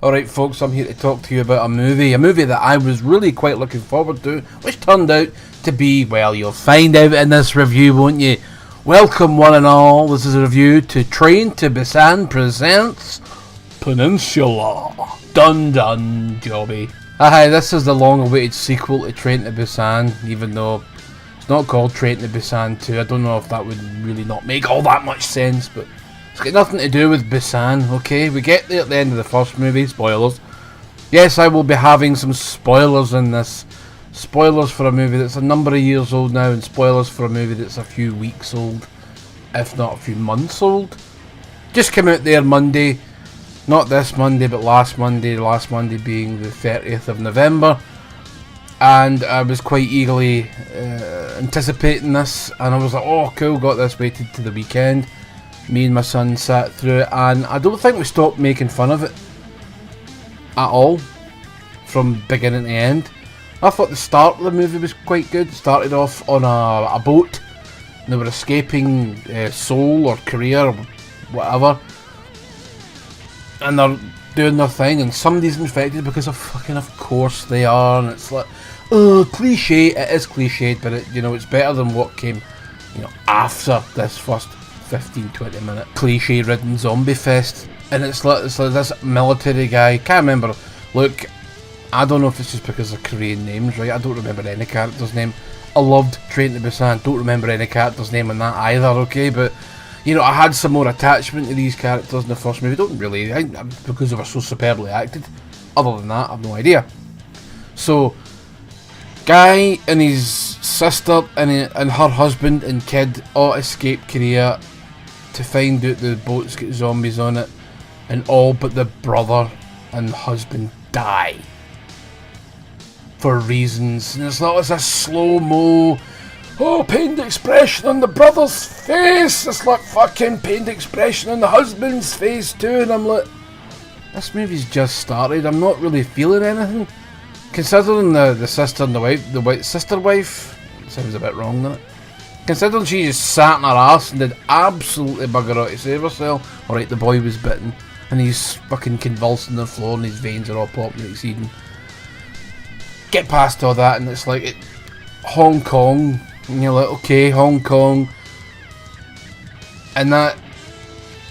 Alright folks, I'm here to talk to you about a movie that I was really quite looking forward to, which turned out to be, well, you'll find out in this review, won't you? Welcome one and all, this is a review to Train to Busan presents Peninsula. Dun dun, Jobby. Hi, this is the long-awaited sequel to Train to Busan, even though it's not called Train to Busan 2. I don't know if that would really not make all that much sense, but it's got nothing to do with Busan, okay? We get there at the end of the first movie, spoilers. Yes, I will be having some spoilers in this. Spoilers for a movie that's a number of years old now, and spoilers for a movie that's a few weeks old, if not a few months old. Just came out there Monday, not this Monday, but last Monday being the 30th of November. And I was quite eagerly anticipating this, and I was like, oh cool, got this, waited to the weekend. Me and my son sat through it, and I don't think we stopped making fun of it at all from beginning to end. I thought the start of the movie was quite good. It started off on a boat, and they were escaping Seoul or Korea or whatever, and they're doing their thing, and somebody's infected because of course they are, and it's like, oh, cliche. It is cliched, but it's better than what came, after this first 15-20 minute cliche ridden zombie fest. And it's like this military guy, can't remember, look, I don't know if it's just because of Korean names, right? I don't remember any character's name. I loved Train to Busan, don't remember any character's name in that either, okay? But I had some more attachment to these characters in the first movie. Don't really, because they were so superbly acted. Other than that, I've no idea. So guy and his sister and her husband and kid all escape Korea to find out the boat's got zombies on it, and all but the brother and husband die for reasons. And it's like, it's a slow-mo, pained expression on the brother's face. It's like fucking pained expression on the husband's face too, and I'm like, this movie's just started. I'm not really feeling anything. Considering the sister and the sister wife, sounds a bit wrong, doesn't it? Considering she just sat in her arse and did absolutely bugger out to save herself. Alright, the boy was bitten, and he's fucking convulsing on the floor, and his veins are all popping and exceeding. Get past all that, and it's like, Hong Kong, and you're like, okay, Hong Kong. And that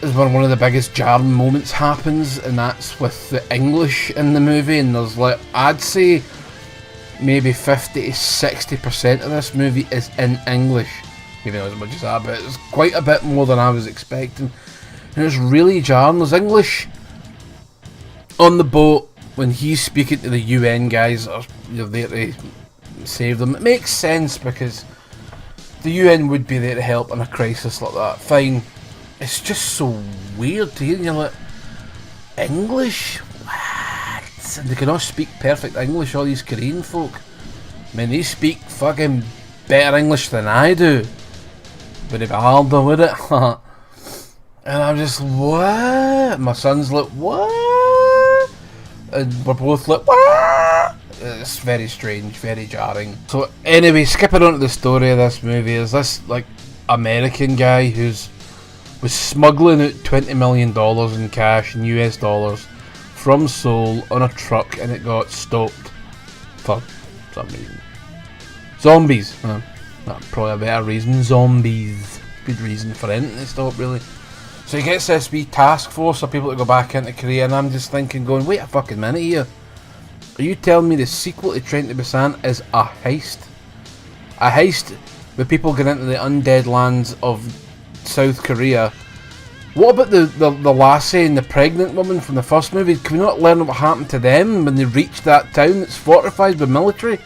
is when one of the biggest jarring moments happens, and that's with the English in the movie. And there's like, I'd say maybe 50 to 60% of this movie is in English, even though as much as that, but it's quite a bit more than I was expecting, and it's really jarring. There's English on the boat when he's speaking to the UN guys that are there to save them. It makes sense because the UN would be there to help in a crisis like that, fine. It's just so weird to hear, you're like, English? What? And they cannot speak perfect English, all these Korean folk. I mean, they speak fucking better English than I do. Would it be harder, would it? And I'm just, what? My son's like, what? And we're both like, what? It's very strange, very jarring. So anyway, skipping on to the story of this movie, is this like American guy was smuggling out $20 million in cash, in US dollars, from Seoul on a truck, and it got stopped for some reason. Zombies. That's probably a better reason. Zombies. Good reason for anything to stop, really. So he gets this wee task force of people to go back into Korea, and I'm just thinking, going, wait a fucking minute here. Are you telling me the sequel to Train to Busan is a heist? A heist with people getting into the undead lands of South Korea? What about the lassie and the pregnant woman from the first movie? Can we not learn what happened to them when they reached that town that's fortified with military?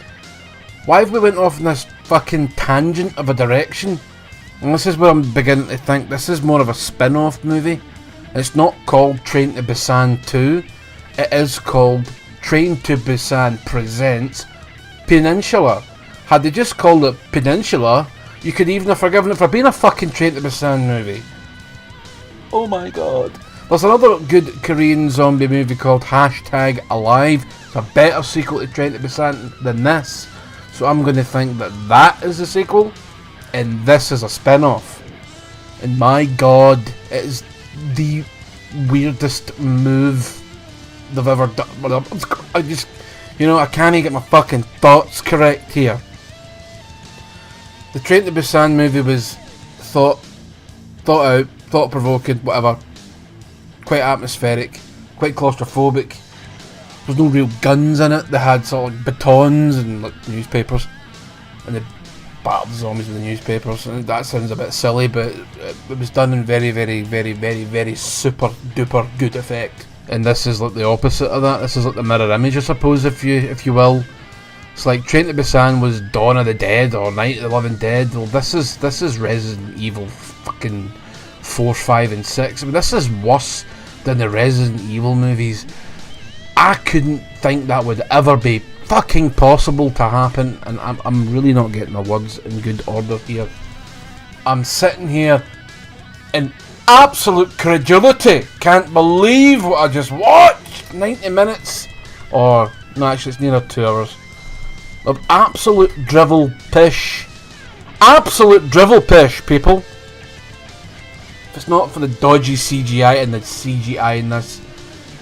Why have we went off in this fucking tangent of a direction? And this is where I'm beginning to think this is more of a spin-off movie. It's not called Train to Busan 2. It is called Train to Busan presents Peninsula. Had they just called it Peninsula, you could even have forgiven it for being a fucking Train to Busan movie. Oh my god. There's another good Korean zombie movie called #Alive. It's a better sequel to Train to Busan than this. So I'm going to think that that is the sequel, and this is a spin-off. And my god, it is the weirdest move they've ever done. I just, I can't get my fucking thoughts correct here. The Train to Busan movie was thought out, thought-provoking, whatever. Quite atmospheric, quite claustrophobic. There's no real guns in it. They had sort of like batons and like newspapers, and they battled the zombies with the newspapers. And that sounds a bit silly, but it was done in very, very, very, very, very super duper good effect. And this is like the opposite of that. This is like the mirror image, I suppose, if you will. It's like Train to Busan was Dawn of the Dead or Night of the Living Dead. Well, this is Resident Evil fucking 4, 5, and 6. I mean, this is worse than the Resident Evil movies. I couldn't think that would ever be fucking possible to happen, and I'm really not getting my words in good order here. I'm sitting here in absolute credulity. Can't believe what I just watched. 90 minutes, or no, actually it's nearer 2 hours of absolute drivel pish. Absolute drivel pish, people. If it's not for the dodgy CGI and the CGI in this,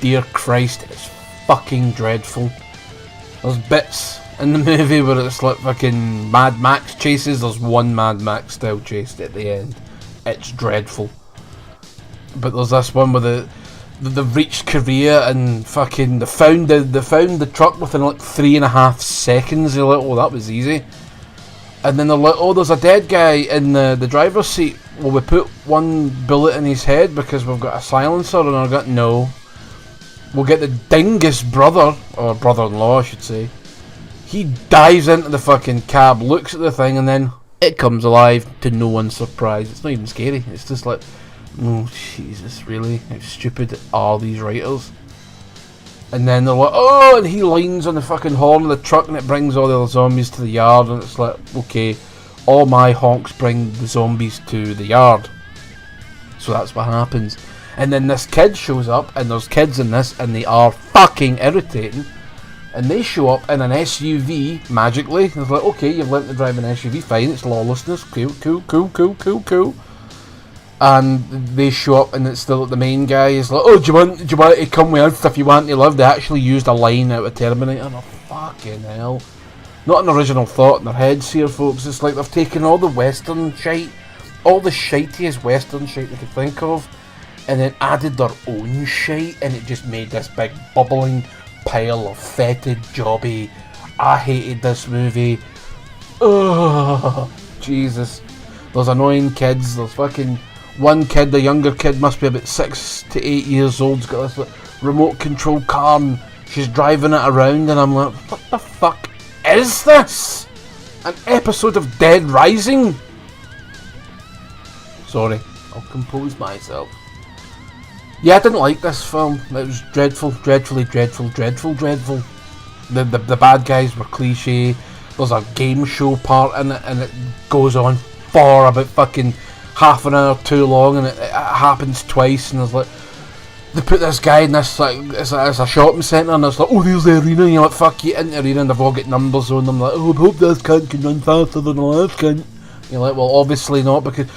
dear Christ, it's fucking dreadful. There's bits in the movie where it's like fucking Mad Max chases. There's one Mad Max style chase at the end. It's dreadful. But there's this one where they've reached Korea and fucking they found the truck within like 3.5 seconds. They're like, oh, that was easy. And then they're like, oh, there's a dead guy in the driver's seat. Well, we put one bullet in his head because we've got a silencer, and I got no. We'll get the dingus brother, or brother-in-law I should say. He dives into the fucking cab, looks at the thing, and then it comes alive to no one's surprise. It's not even scary. It's just like, oh Jesus, really? How stupid are these writers? And then they're like, oh, and he leans on the fucking horn of the truck and it brings all the other zombies to the yard, and it's like, okay, all my honks bring the zombies to the yard. So that's what happens. And then this kid shows up, and there's kids in this, and they are fucking irritating. And they show up in an SUV, magically. And it's like, okay, you've learnt to drive an SUV, fine, it's lawlessness, cool. And they show up, and it's still the main guy is like, oh, do you want to come with us if you want to live? They actually used a line out of Terminator. Oh, fucking hell. Not an original thought in their heads here, folks. It's like they've taken all the western shite, all the shitiest western shite they could think of, and then added their own shite, and it just made this big bubbling pile of fetid, jobby, I hated this movie. Ugh, Jesus. There's annoying kids, there's fucking one kid, the younger kid must be about 6 to 8 years old, has got this like, remote control car, and she's driving it around, and I'm like, what the fuck is this? An episode of Dead Rising? Sorry, I'll compose myself. Yeah, I didn't like this film. It was dreadful. The bad guys were cliche. There's a game show part in it, and it goes on for about fucking half an hour too long, and it happens twice, and there's like, they put this guy in this, like, it's a shopping centre, and it's like, oh, there's the arena, and you're like, fuck, you into the arena, and they've all got numbers on them, like, oh, I hope this cunt can run faster than the last cunt. You're like, well, obviously not, because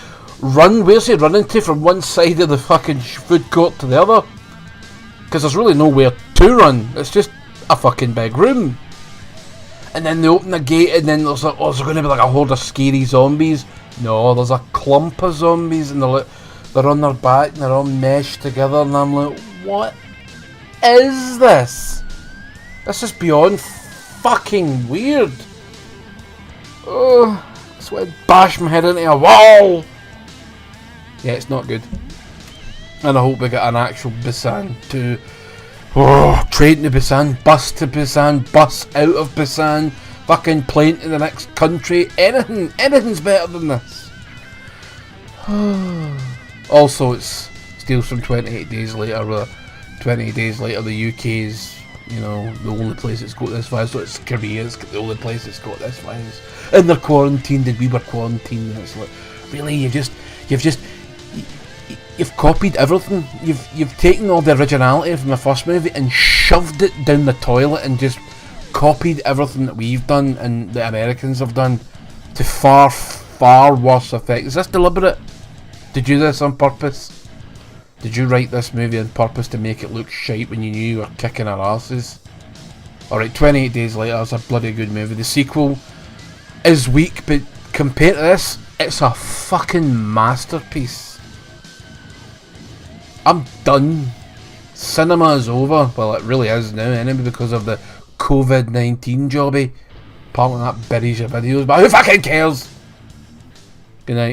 where's he running to from one side of the fucking food court to the other? Because there's really nowhere to run, it's just a fucking big room. And then they open the gate, and then there's like, oh, is there going to be like a horde of scary zombies? No, there's a clump of zombies, and they're on their back, and they're all meshed together, and I'm like, what is this? This is beyond fucking weird. Oh, I just want to bash my head into a wall. Yeah, it's not good. And I hope we get an actual Busan 2. Oh, train to Busan, bus to Busan, bus out of Busan, fucking plane to the next country. Anything's better than this. Also, it's steals from 28 Days Later. 28 Days Later, the UK's, the only place it's got this virus. So it's Korea, it's the only place it's got this virus. And they're quarantined, and we were quarantined, and it's like, really, you've copied everything. You've taken all the originality from the first movie and shoved it down the toilet and just copied everything that we've done and the Americans have done to far, far worse effect. Is this deliberate? Did you do this on purpose? Did you write this movie on purpose to make it look shite when you knew you were kicking our asses? Alright, 28 Days Later is a bloody good movie. The sequel is weak, but compared to this, it's a fucking masterpiece. I'm done. Cinema is over. Well, it really is now, anyway, because of the COVID-19 jobby. Apparently that buries your videos, but who fucking cares? Good night.